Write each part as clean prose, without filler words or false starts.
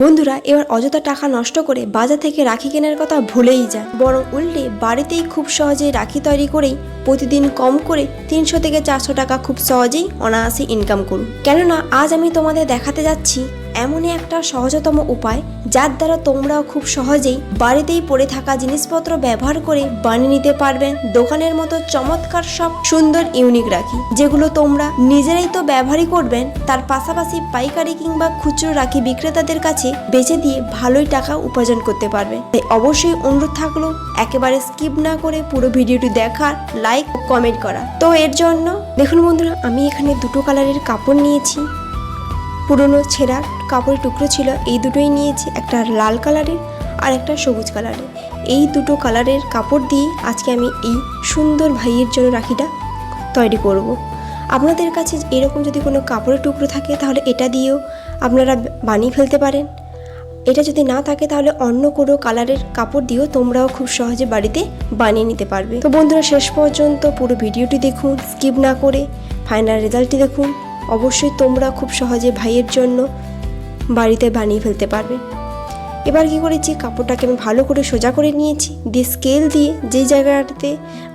বন্ধুরা এবার অযথা টাকা নষ্ট করে বাজার থেকে রাখি কেনার কথা ভুলেই যান, বরং উল্টে বাড়িতেই খুব সহজেই রাখি তৈরি করেই প্রতিদিন কম করে 300 থেকে 400 টাকা খুব সহজেই অনায়াসে ইনকাম করুন। কেননা আজ আমি তোমাদের দেখাতে যাচ্ছি এমনই একটা সহজতম উপায় যার দ্বারা তোমরাও খুব সহজেই বাড়িতেই পড়ে থাকা জিনিসপত্র ব্যবহার করে বানিয়ে নিতে পারবেন দোকানের মতো চমৎকার সব সুন্দর ইউনিক রাখি, যেগুলো তোমরা নিজেরাই তো ব্যবহারই করবেন, তার পাশাপাশি পাইকারি কিংবা খুচরো রাখি বিক্রেতাদের কাছে বেচে দিয়ে ভালোই টাকা উপার্জন করতে পারবেন। তাই অবশ্যই অনুরোধ থাকলো একেবারে স্কিপ না করে পুরো ভিডিওটি দেখার, লাইক ও কমেন্ট করা। তো এর জন্য দেখুন বন্ধুরা, আমি এখানে দুটো কালারের কাপড় নিয়েছি। পুরনো ছেঁড়া কাপড়ের টুকরো ছিল, এই দুটোই নিয়েছি, একটা লাল কালারের আর একটা সবুজ কালারের। এই দুটো কালারের কাপড় দিয়ে আজকে আমি এই সুন্দর ভাইয়ের জন্য রাখিটা তৈরি করব। আপনাদের কাছে এরকম যদি কোনো কাপড়ের টুকরো থাকে তাহলে এটা দিয়েও আপনারা বানিয়ে ফেলতে পারেন। এটা যদি না থাকে তাহলে অন্য কোনো কালারের কাপড় দিয়েও তোমরাও খুব সহজে বাড়িতে বানিয়ে নিতে পারবে। তো বন্ধুরা শেষ পর্যন্ত পুরো ভিডিওটি দেখুন, স্কিপ না করে ফাইনাল রেজাল্টটি দেখুন। অবশ্যই তোমরা খুব সহজে ভাইয়ের জন্য বাড়িতে বানিয়ে ফেলতে পারবে। এবার কি করেছি, কাপড়টাকে আমি ভালো করে সোজা করে নিয়েছি, দিয়ে স্কেল দিয়ে যেই জায়গাটাতে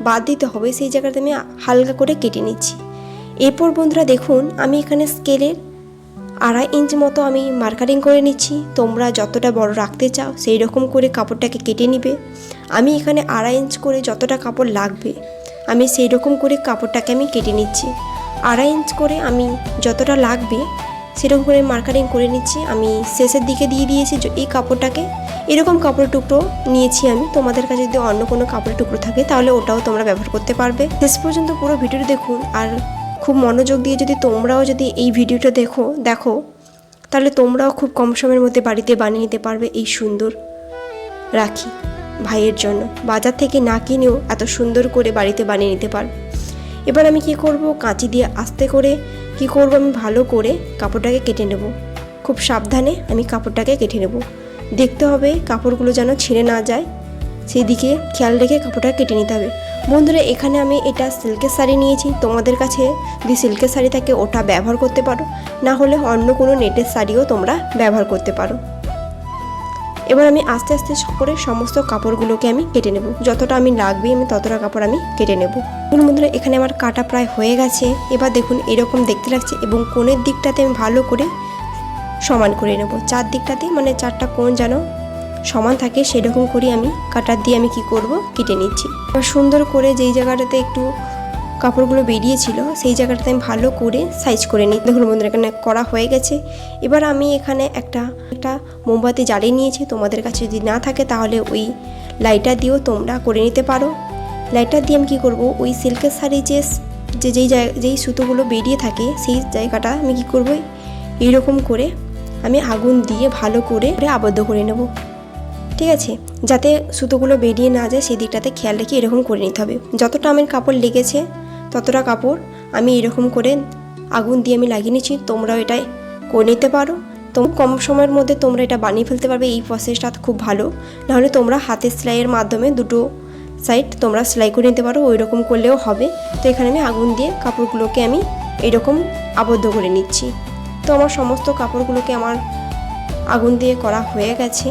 বাদ দিতে হবে সেই জায়গাতে আমি হালকা করে কেটে নিচ্ছি। এরপর বন্ধুরা দেখুন, আমি এখানে স্কেলের 2.5 ইঞ্চ মতো আমি মার্কারিং করে নিচ্ছি। তোমরা যতটা বড় রাখতে চাও সেই রকম করে কাপড়টাকে কেটে নিবে। আমি এখানে 2.5 ইঞ্চ করে যতটা কাপড় লাগবে আমি সেই রকম করে কাপড়টাকে আমি কেটে নিচ্ছি। 2.5 ইঞ্চ করে আমি যতটা লাগবে সেরকম করে মার্কারিং করে নিচ্ছি। আমি শেষের দিকে দিয়ে দিয়েছি এই কাপড়টাকে। এরকম কাপড়ের টুকরো নিয়েছি আমি। তোমাদের কাছে যদি অন্য কোনো কাপড়ের টুকরো থাকে তাহলে ওটাও তোমরা ব্যবহার করতে পারবে। শেষ পর্যন্ত পুরো ভিডিওটি দেখুন, আর খুব মনোযোগ দিয়ে যদি তোমরাও যদি এই ভিডিওটা দেখো তাহলে তোমরাও খুব কম সময়ের মধ্যে বাড়িতে বানিয়ে নিতে পারবে এই সুন্দর রাখি ভাইয়ের জন্য। বাজার থেকে না কিনেও এত সুন্দর করে বাড়িতে বানিয়ে নিতে পারবে। এবার আমি কি করব, কাঁচি দিয়ে আস্তে করে কি করব, আমি ভালো করে কাপড়টাকে কেটে নেব। খুব সাবধানে আমি কাপড়টাকে কেটে নেব। দেখতে হবে কাপড়গুলো যেন ছিঁড়ে না যায়, সেই দিকে খেয়াল রেখে কাপড়টা কেটে নিতে হবে। বন্ধুরা এখানে আমি এটা সিল্কের শাড়ি নিয়েছি। তোমাদের কাছে যদি সিল্কের শাড়ি থাকে ওটা ব্যবহার করতে পারো, না হলে অন্য কোনো নেটের শাড়িও তোমরা ব্যবহার করতে পারো। এবার আমি আস্তে আস্তে করে সমস্ত কাপড়গুলোকে আমি কেটে নেব। যতটা আমি লাগবে আমি ততটা কাপড় আমি কেটে নেব। বন্ধুরা এখানে আমার কাটা প্রায় হয়ে গেছে। এবার দেখুন এরকম দেখতে লাগছে, এবং কোণের দিকটাতে আমি ভালো করে সমান করে নেব। 4 দিকটাতে মানে 4টা কোণ যেন সমান থাকে সেরকম করে আমি কাটার দিয়ে আমি কি করব, কেটে নিচ্ছি। এবার সুন্দর করে যেই জায়গাটাতে একটু কাপড়গুলো বেরিয়েছিল সেই জায়গাটাতে আমি ভালো করে সাইজ করে নিই। দেখুন বন্ধুরা এখানে করা হয়ে গেছে। এবার আমি এখানে একটা মোমবাতি জ্বালিয়ে নিয়েছি। তোমাদের কাছে যদি না থাকে তাহলে ওই লাইটার দিয়েও তোমরা করে নিতে পারো। লাইটার দিয়ে আমি কী করবো, ওই সিল্কের শাড়ি যেই সুতোগুলো বেরিয়ে থাকে সেই জায়গাটা আমি কী করবো, এইরকম করে আমি আগুন দিয়ে ভালো করে আবদ্ধ করে নেব। ঠিক আছে, যাতে সুতোগুলো বেরিয়ে না যায় সেই দিকটাতে খেয়াল রেখে এরকম করে নিতে হবে। যতটা আমার কাপড় লেগেছে ততটা কাপড় আমি এরকম করে আগুন দিয়ে আমি লাগিয়ে নিচ্ছি। তোমরাও এটাই করে নিতে পারো। তোমরা কম সময়ের মধ্যে তোমরা এটা বানিয়ে ফেলতে পারবে। এই প্রসেসটা খুব ভালো। নাহলে তোমরা হাতের সেলাইয়ের মাধ্যমে দুটো সাইড তোমরা সেলাই করে নিতে পারো, ওই রকম করলেও হবে। তো এখানে আমি আগুন দিয়ে কাপড়গুলোকে আমি এরকম আবদ্ধ করে নিচ্ছি। তো আমার সমস্ত কাপড়গুলোকে আমার আগুন দিয়ে করা হয়ে গেছে।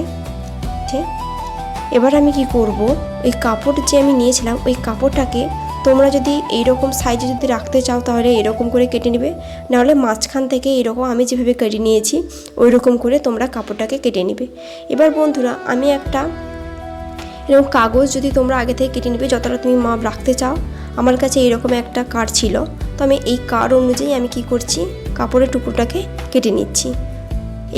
এবার আমি কি করব, ওই কাপড় যে আমি নিয়েছিলাম ওই কাপড়টাকে তোমরা যদি এইরকম সাইজে যদি রাখতে চাও তাহলে এরকম করে কেটে নেবে, নাহলে মাঝখান থেকে এরকম আমি যেভাবে কেটে নিয়েছি ওই রকম করে তোমরা কাপড়টাকে কেটে নেবে। এবার বন্ধুরা আমি একটা এরকম কাগজ যদি তোমরা আগে থেকে কেটে নেবে যতটা তুমি মাপ রাখতে চাও। আমার কাছে এরকম একটা কার্ড ছিল, তো আমি এই কার্ড অনুযায়ী আমি কি করছি, কাপড়ের টুকরোটাকে কেটে নিচ্ছি।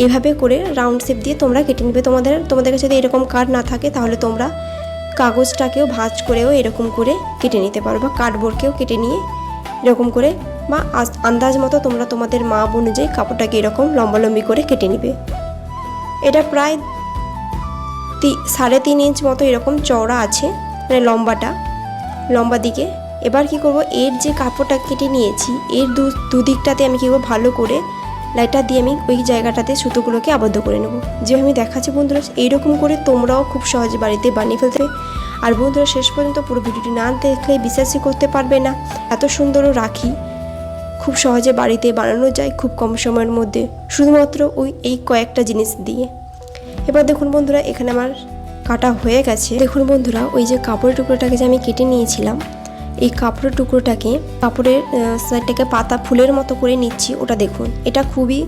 এইভাবে করে রাউন্ড শেপ দিয়ে তোমরা কেটে নেবে। তোমাদের কাছে যদি এরকম কার্ড না থাকে তাহলে তোমরা কাগজটাকেও ভাঁজ করেও এরকম করে কেটে নিতে পারো, বা কার্ডবোর্ডকেও কেটে নিয়ে এরকম করে, বা আন্দাজ মতো তোমরা তোমাদের মাপ অনুযায়ী কাপড়টাকে এরকম লম্বালম্বি করে কেটে নিবে। এটা প্রায় 3.5 ইঞ্চ মতো এরকম চওড়া আছে, মানে লম্বা দিকে। এবার কি করব, এর যে কাপড়টা কেটে নিয়েছি এর দুদিকটাতে আমি কি করব, ভালো করে লাইটার দিয়ে আমি ওই জায়গাটাতে সুতোগুলোকে আবদ্ধ করে নেব। যেভাবে আমি দেখাচ্ছি বন্ধুরা এইরকম করে তোমরাও খুব সহজে বাড়িতে বানিয়ে ফেলতে। আর বন্ধুরা শেষ পর্যন্ত পুরো ভিডিওটি না দেখলে বিশ্বাসই করতে পারবে না এত সুন্দরও রাখি খুব সহজে বাড়িতে বানানো যায় খুব কম সময়ের মধ্যে, শুধুমাত্র এই কয়েকটা জিনিস দিয়ে। এবার দেখুন বন্ধুরা এখানে আমার কাটা হয়ে গেছে। দেখুন বন্ধুরা ওই যে কাপড়ের টুকরোটাকে যে আমি কেটে নিয়েছিলাম, এই কাপড়ের টুকরোটাকে কাপড়ের সাইডটাকে পাতা ফুলের মতো করে নিচ্ছি। ওটা দেখুন, এটা খুবই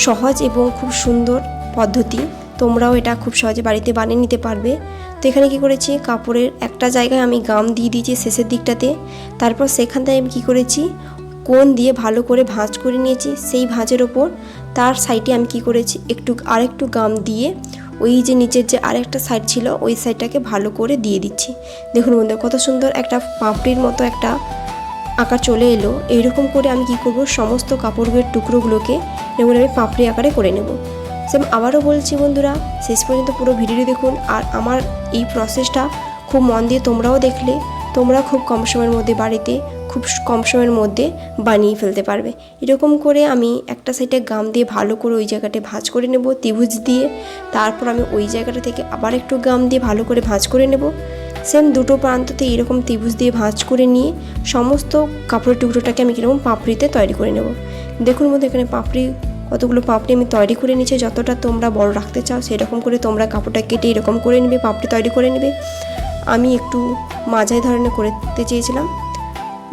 সহজ এবং খুব সুন্দর পদ্ধতি, তোমরাও এটা খুব সহজে বাড়িতে বানিয়ে নিতে পারবে। তো এখানে কি করেছি, কাপড়ের একটা জায়গায় আমি গাম দিয়ে দিয়েছি শেষের দিকটাতে, তারপর সেখান থেকে আমি কী করেছি, কোণ দিয়ে ভালো করে ভাঁজ করে নিয়েছি। সেই ভাঁজের ওপর তার সাইডে আমি কি করেছি, আরেকটু গাম দিয়ে ওই যে নিচের যে আরেকটা সাইড ছিল ওই সাইডটাকে ভালো করে দিয়ে দিচ্ছি। দেখুন বন্ধুরা কত সুন্দর একটা পাপড়ির মতো একটা আকার চলে এলো। এইরকম করে আমি কি করব, সমস্ত কাপড়ের টুকরোগুলোকে এগুলো আমি পাপড়ি আকারে করে নেব। সেম আবারও বলছি বন্ধুরা, শেষ পর্যন্ত পুরো ভিডিওটি দেখুন। আর আমার এই প্রসেসটা খুব মন দিয়ে তোমরাও দেখলে তোমরা খুব কম সময়ের মধ্যে বাড়িতে খুব কম সময়ের মধ্যে বানিয়ে ফেলতে পারবে। এরকম করে আমি একটা সাইডে গাম দিয়ে ভালো করে ওই জায়গাটা ভাঁজ করে নেব ত্রিভুজ দিয়ে। তারপর আমি ওই জায়গাটা থেকে আবার একটু গাম দিয়ে ভালো করে ভাঁজ করে নেব। সেম দুটো প্রান্ততে এরকম ত্রিভুজ দিয়ে ভাঁজ করে নিয়ে সমস্ত কাপড়ের টুকরোটাকে আমি কীরকম পাপড়িতে তৈরি করে নেব। দেখুন মধ্যে এখানে কতগুলো পাপড়ি আমি তৈরি করে নিয়েছি। যতটা তোমরা বড় রাখতে চাও সেরকম করে তোমরা কাপড়টা কেটে এরকম করে নেবে, পাপড়ি তৈরি করে নেবে। আমি একটু মাঝারি ধরনের করতে চেয়েছিলাম,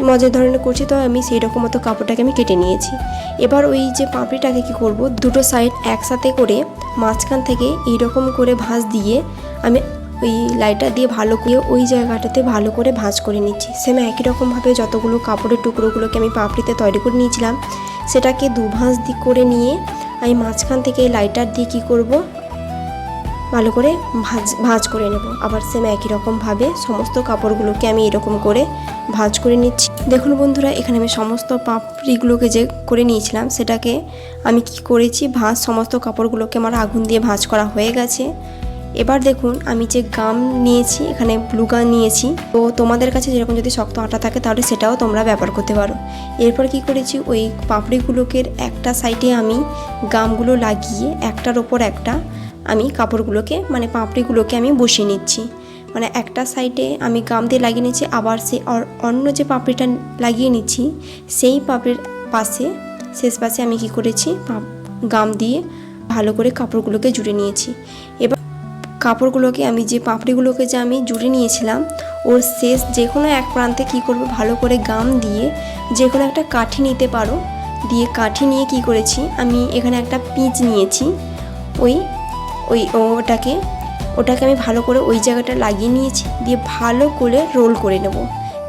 মাঝারি ধরনের করছি, তো আমি সেই রকম মতো কাপড়টাকে আমি কেটে নিয়েছি। এবার ওই যে পাপড়িটাকে কি করব, দুটো সাইড একসাথে করে মাঝখান থেকে এইরকম করে ভাঁজ দিয়ে আমি ওই লাইটার দিয়ে ভালো করে ওই জায়গাটাতে ভালো করে ভাঁজ করে নিচ্ছি। সেম একই রকমভাবে যতগুলো কাপড়ের টুকরোগুলোকে আমি পাপড়িতে তৈরি করে নিয়েছিলাম সেটাকে দু ভাঁজ দিক করে নিয়ে আমি মাঝখান থেকে লাইটার দিয়ে কী করব, ভালো করে ভাঁজ করে নেব। আবার সেম একই রকমভাবে সমস্ত কাপড়গুলোকে আমি এরকম করে ভাঁজ করে নিচ্ছি। দেখুন বন্ধুরা এখানে আমি সমস্ত পাপড়িগুলোকে যে করে নিয়েছিলাম সেটাকে আমি কি করেছি, সমস্ত কাপড়গুলোকে আমার আগুন দিয়ে ভাঁজ করা হয়ে গেছে। এবার দেখুন আমি যে গাম নিয়েছি, এখানে ব্লু গাম নিয়েছি। তো তোমাদের কাছে যেরকম যদি শক্ত আটা থাকে তাহলে সেটাও তোমরা ব্যবহার করতে পারো। এরপর কি করেছি, ওই পাপড়িগুলোকে একটা সাইডে আমি গামগুলো লাগিয়ে একটার ওপর একটা আমি কাপড়গুলোকে মানে পাপড়িগুলোকে আমি বসিয়ে নিচ্ছি। মানে একটা সাইডে আমি গাম দিয়ে লাগিয়ে নিচ্ছি, আবার সেই অন্য যে পাপড়িটা লাগিয়ে নিচ্ছি সেই পাপড়ির পাশে শেষ পাশে আমি কি করেছি, গাম দিয়ে ভালো করে কাপড়গুলোকে জুড়ে নিয়েছি। এবার কাপড়গুলোকে আমি যে পাপড়িগুলোকে যে আমি জুড়ে নিয়েছিলাম ওর শেষ যে কোনো এক প্রান্তে কি করব, ভালো করে গাম দিয়ে যে কোনো একটা কাঠি নিতে পারো, দিয়ে কাঠি নিয়ে কি করেছি, আমি এখানে একটা পিচ নিয়েছি, ওটাকে আমি ভালো করে ওই জায়গাটা লাগিয়ে নিয়েছি, দিয়ে ভালো করে রোল করে নেব।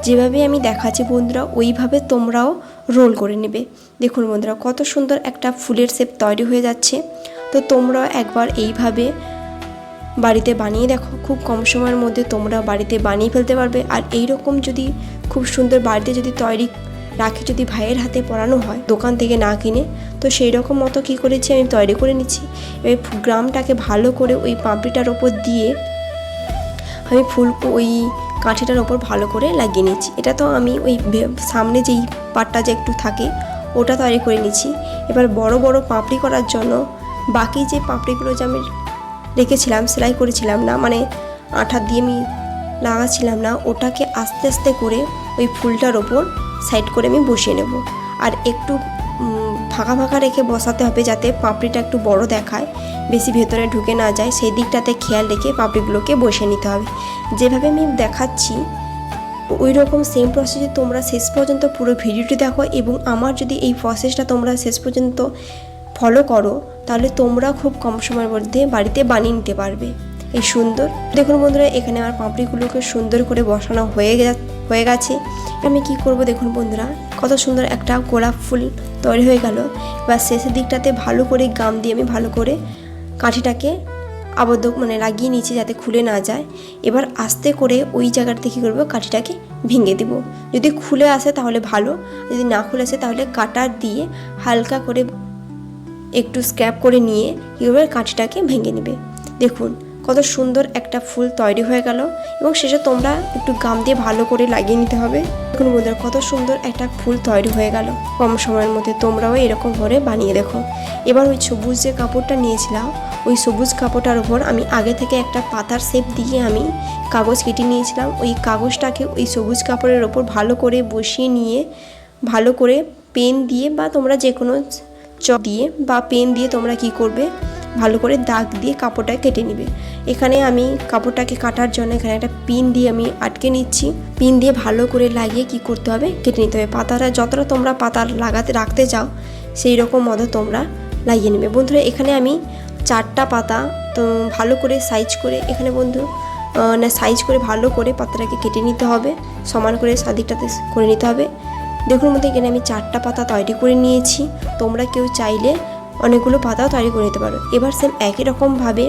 যেভাবে আমি দেখাচ্ছি বন্ধুরা ওইভাবে তোমরাও রোল করে নেবে। দেখুন বন্ধুরা কত সুন্দর একটা ফুলের শেপ তৈরি হয়ে যাচ্ছে। তো তোমরাও একবার এইভাবে বাড়িতে বানিয়ে দেখো, খুব কম সময়ের মধ্যে তোমরা বাড়িতে বানিয়ে ফেলতে পারবে। আর এই রকম যদি খুব সুন্দর বাড়িতে যদি তৈরি রাখি, যদি ভাইয়ের হাতে পরানো হয় দোকান থেকে না কিনে, তো সেই রকম মতো কী করেছি আমি তৈরি করে নিচ্ছি। এবার গ্রামটাকে ভালো করে ওই পাপড়িটার ওপর দিয়ে আমি ওই কাঠিটার ওপর ভালো করে লাগিয়ে নিচ্ছি। এটা তো আমি ওই সামনে যেই পাটটা যে একটু থাকে ওটা তৈরি করে নিচ্ছি। এবার বড় বড় পাপড়ি করার জন্য বাকি যে পাপড়িগুলো যে আমি রেখেছিলাম, সেলাই করেছিলাম না, মানে আঠা দিয়ে আমি লাগাচ্ছিলাম না, ওটাকে আস্তে আস্তে করে ওই ফুলটার ওপর সাইড করে আমি বসিয়ে নেব। আর একটু ফাঁকা ফাঁকা রেখে বসাতে হবে যাতে পাপড়িটা একটু বড় দেখায়, বেশি ভেতরে ঢুকে না যায়, সেই দিকটাতে খেয়াল রেখে পাপড়িগুলোকে বসিয়ে নিতে হবে। যেভাবে আমি দেখাচ্ছি ওই রকম সেম প্রসেসে তোমরা শেষ পর্যন্ত পুরো ভিডিওটি দেখো, এবং আমার যদি এই প্রসেসটা তোমরা শেষ পর্যন্ত ফলো করো তাহলে তোমরা খুব কম সময়ের মধ্যে বাড়িতে বানিয়ে নিতে পারবে এই সুন্দর। দেখুন বন্ধুরা এখানে আমার পাপড়িগুলোকে সুন্দর করে বসানো হয়ে গেছে। আমি কি করব, দেখুন বন্ধুরা কত সুন্দর একটা গোলাপ ফুল তৈরি হয়ে গেল। বা শেষের দিকটাতে ভালো করে গাম দিয়ে আমি ভালো করে কাঠিটাকে আবদ্ধ লাগিয়ে নিচ্ছি যাতে খুলে না যায়। এবার আস্তে করে ওই জায়গাটাতে কী করবো, কাঠিটাকে ভেঙে দেব। যদি খুলে আসে তাহলে ভালো, যদি না খুলে আসে তাহলে কাটার দিয়ে হালকা করে একটু স্ক্র্যাপ করে নিয়ে কী করবে, কাঠিটাকে ভেঙে নেবে। দেখুন কত সুন্দর একটা ফুল তৈরি হয়ে গেল, এবং শেষে তোমরা একটু গাম দিয়ে ভালো করে লাগিয়ে নিতে হবে। দেখুন বন্ধুরা কত সুন্দর একটা ফুল তৈরি হয়ে গেল। কম সময়ের মধ্যে তোমরাও এরকম করে বানিয়ে দেখো। এবার ওই সবুজ যে কাপড়টা নিয়েছিলাম ওই সবুজ কাপড়টার উপর আমি আগে থেকে একটা পাতার শেপ দিয়ে আমি কাগজ কেটে নিয়েছিলাম। ওই কাগজটাকে ওই সবুজ কাপড়ের ওপর ভালো করে বসিয়ে নিয়ে ভালো করে পেন দিয়ে বা তোমরা যে কোনো চক দিয়ে বা পেন দিয়ে তোমরা কি করবে, ভালো করে দাগ দিয়ে কাপড়টা কেটে নেবে। এখানে আমি কাপড়টাকে কাটার জন্য এখানে একটা পিন দিয়ে আমি আটকে নিচ্ছি। পিন দিয়ে ভালো করে লাগিয়ে কি করতে হবে, কেটে নিতে হবে। পাতাটা যতটা তোমরা পাতা রাখতে চাও সেই রকম মতো তোমরা লাগিয়ে নেবে। বন্ধুরা এখানে আমি 4টা পাতা তো ভালো করে সাইজ করে এখানে সাইজ করে ভালো করে পাতাটাকে কেটে নিতে হবে, সমান করে সাদিকটাতে করে নিতে হবে। দেখুন মধ্যে এখানে আমি 4টা পাতা তৈরি করে নিয়েছি। তোমরা কেউ চাইলে অনেকগুলো পাতাও তৈরি করে নিতে পারো। এবার সেম একই রকমভাবে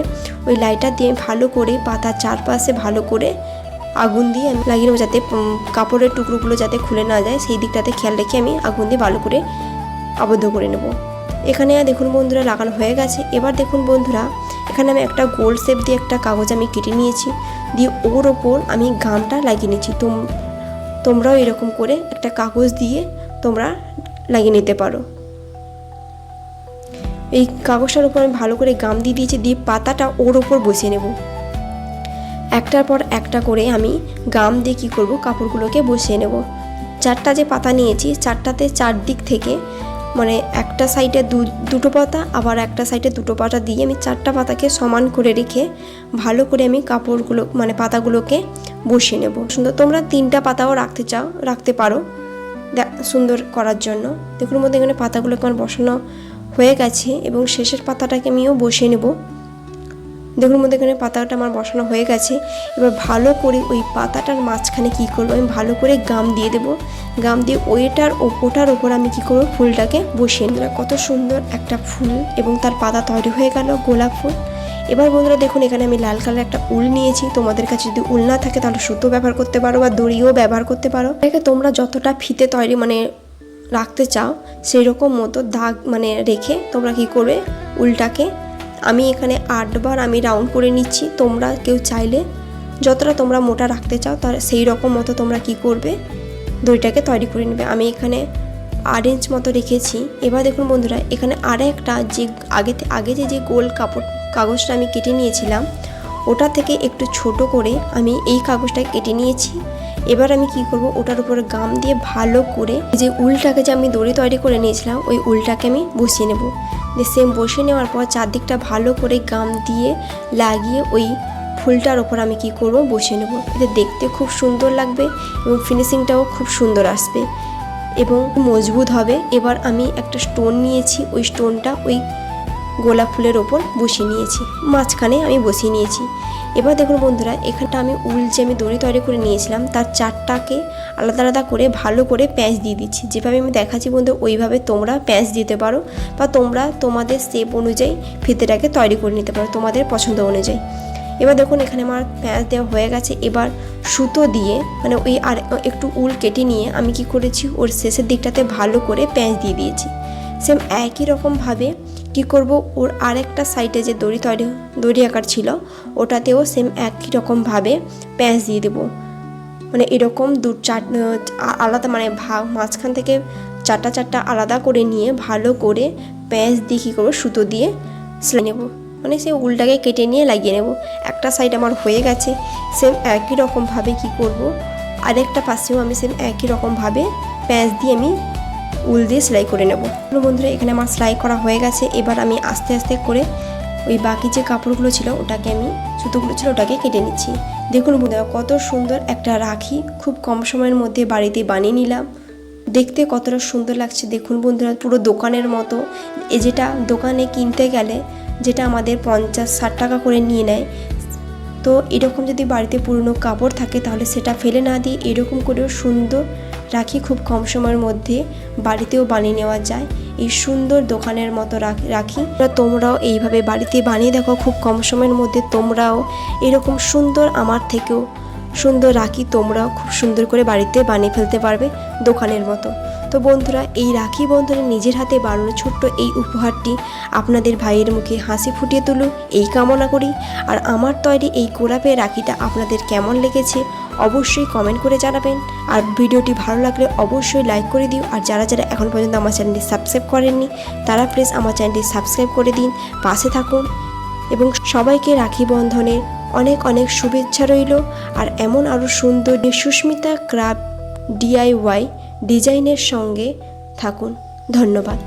ওই লাইটার দিয়ে ভালো করে পাতার চারপাশে ভালো করে আগুন দিয়ে আমি লাগিয়ে নেবো, যাতে কাপড়ের টুকরোগুলো যাতে খুলে না যায় সেই দিকটাতে খেয়াল রেখে আমি আগুন দিয়ে ভালো করে আবদ্ধ করে নেব। এখানে দেখুন বন্ধুরা লাগানো হয়ে গেছে। এবার দেখুন বন্ধুরা এখানে আমি একটা গোল শেপ দিয়ে একটা কাগজ আমি কেটে নিয়েছি, দিয়ে ওর ওপর আমি গামটা লাগিয়ে নিয়েছি। তোমরাও এরকম করে একটা কাগজ দিয়ে তোমরা লাগিয়ে নিতে পারো। এই কাগজটার উপর আমি ভালো করে গাম দিয়ে দিয়েছি, দিয়ে পাতাটা ওর ওপর বসিয়ে নেব। একটার পর একটা করে আমি গাম দিয়ে কী করব, কাপড়গুলোকে বসিয়ে নেব। 4টা যে পাতা নিয়েছি 4টাতে 4 দিক থেকে মানে একটা সাইডে দুটো পাতা আবার একটা সাইডে দুটো পাতা দিয়ে আমি 4টা পাতাকে সমান করে রেখে ভালো করে আমি কাপড়গুলো মানে পাতাগুলোকে বসিয়ে নেব। সুন্দর তোমরা 3টা পাতাও রাখতে পারো সুন্দর করার জন্য। দেখুন মধ্যে এখানে পাতাগুলোকে আমার বসানো হয়ে গেছে এবং শেষের পাতাটাকে আমিও বসিয়ে নেব। দেখুন মধ্যে এখানে পাতাটা আমার বসানো হয়ে গেছে। এবার ভালো করে ওই পাতাটার মাঝখানে কি করব, আমি ভালো করে গাম দিয়ে দেব। গাম দিয়ে ওটার ওপর আমি কি করব, ফুলটাকে বসিয়ে নেব। কত সুন্দর একটা ফুল এবং তার পাতা তৈরি হয়ে গেল, গোলাপ ফুল। এবার বন্ধুরা দেখুন এখানে আমি লাল কালার একটা উল নিয়েছি। তোমাদের কাছে যদি উল না থাকে তাহলে সুতো ব্যবহার করতে পারো বা দড়িও ব্যবহার করতে পারো। এটাকে তোমরা যতটা ফিতে তৈরি রাখতে চাও সেই রকম মতো দাগ রেখে তোমরা কি করবে, উলটাকে আমি এখানে 8বার আমি রাউন্ড করে নিচ্ছি। তোমরা কেউ চাইলে যতটা তোমরা মোটা রাখতে চাও তার সেই রকম মতো তোমরা কি করবে, দড়িটাকে তৈরি করে নেবে। আমি এখানে 8 ইঞ্চ মতো রেখেছি। এবার দেখুন বন্ধুরা এখানে আরেকটা যে আগে যে গোল কাগজটা আমি কেটে নিয়েছিলাম ওটা থেকে একটু ছোট করে আমি এই কাগজটা কেটে নিয়েছি। এবার আমি কি করব, ওটার উপরে গাম দিয়ে ভালো করে যে উলটাকে যে আমি দড়ি তৈরি করে নিয়েছিলাম ওই উলটাকে আমি বসিয়ে নেব। দিয়ে সেম বসিয়ে নেওয়ার পর চারদিকটা ভালো করে গাম দিয়ে লাগিয়ে ওই ফুলটার ওপর আমি কি করব, বসিয়ে নেব। এতে দেখতে খুব সুন্দর লাগবে এবং ফিনিশিংটাও খুব সুন্দর আসবে এবং মজবুত হবে। এবার আমি একটা স্টোন নিয়েছি, ওই স্টোনটা ওই গোলাপ ফুলের ওপর বসিয়ে নিয়েছি, মাঝখানে আমি বসিয়ে নিয়েছি। এবার দেখুন বন্ধুরা এখানটা আমি উল যে আমি দড়ি তৈরি করে নিয়েছিলাম তার 4টাকে আলাদা আলাদা করে ভালো করে প্যাঁচ দিয়ে দিচ্ছি। যেভাবে আমি দেখাচ্ছি বন্ধু ওইভাবে তোমরা প্যাঁচ দিতে পারো বা তোমরা তোমাদের শেপ অনুযায়ী ফিতেটাকে তৈরি করে নিতে পারো তোমাদের পছন্দ অনুযায়ী। এবার দেখুন এখানে আমার প্যাঁচ দেওয়া হয়ে গেছে। এবার সুতো দিয়ে ওই আর একটু উল কেটে নিয়ে আমি কি করেছি, ওর শেষের দিকটাতে ভালো করে প্যাঁচ দিয়ে দিয়েছি। সেম একই রকমভাবে কি করব, ওর আরেকটা সাইডে যে দড়ি আকার ছিল ওটাতেও সেম একই রকমভাবে প্যাঁচ দিয়ে দেবো। এরকম আলাদা মাঝখান থেকে 4টা আলাদা করে নিয়ে ভালো করে প্যাঁচ দিয়ে কী করবো, সুতো দিয়ে সেলাই নেব। সেই উলটাকে কেটে নিয়ে লাগিয়ে নেব। একটা সাইড আমার হয়ে গেছে। সেম একই রকমভাবে কি করব, আরেকটা পাশেও আমি সেম একই রকমভাবে প্যাঁচ দিয়ে আমি উল দিয়ে সেলাই করে নেব। বন্ধুরা এখানে আমার সেলাই করা হয়ে গেছে। এবার আমি আস্তে আস্তে করে ওই বাকি যে কাপড়গুলো ছিল ওটাকে আমি সুতোগুলো ছিল ওটাকে কেটে নিচ্ছি। দেখুন বন্ধুরা কত সুন্দর একটা রাখি খুব কম সময়ের মধ্যে বাড়িতে বানিয়ে নিলাম। দেখতে কতটা সুন্দর লাগছে দেখুন বন্ধুরা, পুরো দোকানের মতো। যেটা দোকানে কিনতে গেলে যেটা আমাদের 50-60 টাকা করে নিয়ে নেয়, তো এরকম যদি বাড়িতে পুরনো কাপড় থাকে তাহলে সেটা ফেলে না দিয়ে এরকম করেও সুন্দর রাখি খুব কম সময়ের মধ্যে বাড়িতেও বানিয়ে নেওয়া যায়। এই সুন্দর দোকানের মতো রাখি তোমরাও এইভাবে বাড়িতে বানিয়ে দেখো। খুব কম সময়ের মধ্যে তোমরাও এরকম সুন্দর আমার থেকেও সুন্দর রাখি তোমরাও খুব সুন্দর করে বাড়িতে বানিয়ে ফেলতে পারবে দোকানের মতো। তো বন্ধুরা এই রাখি বন্ধুরা নিজের হাতে বানানো ছোট্ট এই উপহারটি আপনাদের ভাইয়ের মুখে হাসি ফুটিয়ে তুলুক এই কামনা করি। আর আমার তৈরি এই গোলাপের রাখিটা আপনাদের কেমন লেগেছে অবশ্যই কমেন্ট করে জানাবেন। আর ভিডিওটি ভালো লাগলে অবশ্যই লাইক করে দিও। আর যারা যারা এখন পর্যন্ত আমার চ্যানেলটি সাবস্ক্রাইব করেননি তারা প্লিজ আমার চ্যানেলটি সাবস্ক্রাইব করে দিন, পাশে থাকুন। এবং সবাইকে রাখি বন্ধনের অনেক অনেক শুভেচ্ছা রইল। আর এমন আরও সুন্দর সুস্মিতা ক্রাফট DIY ডিজাইনের সঙ্গে থাকুন। ধন্যবাদ।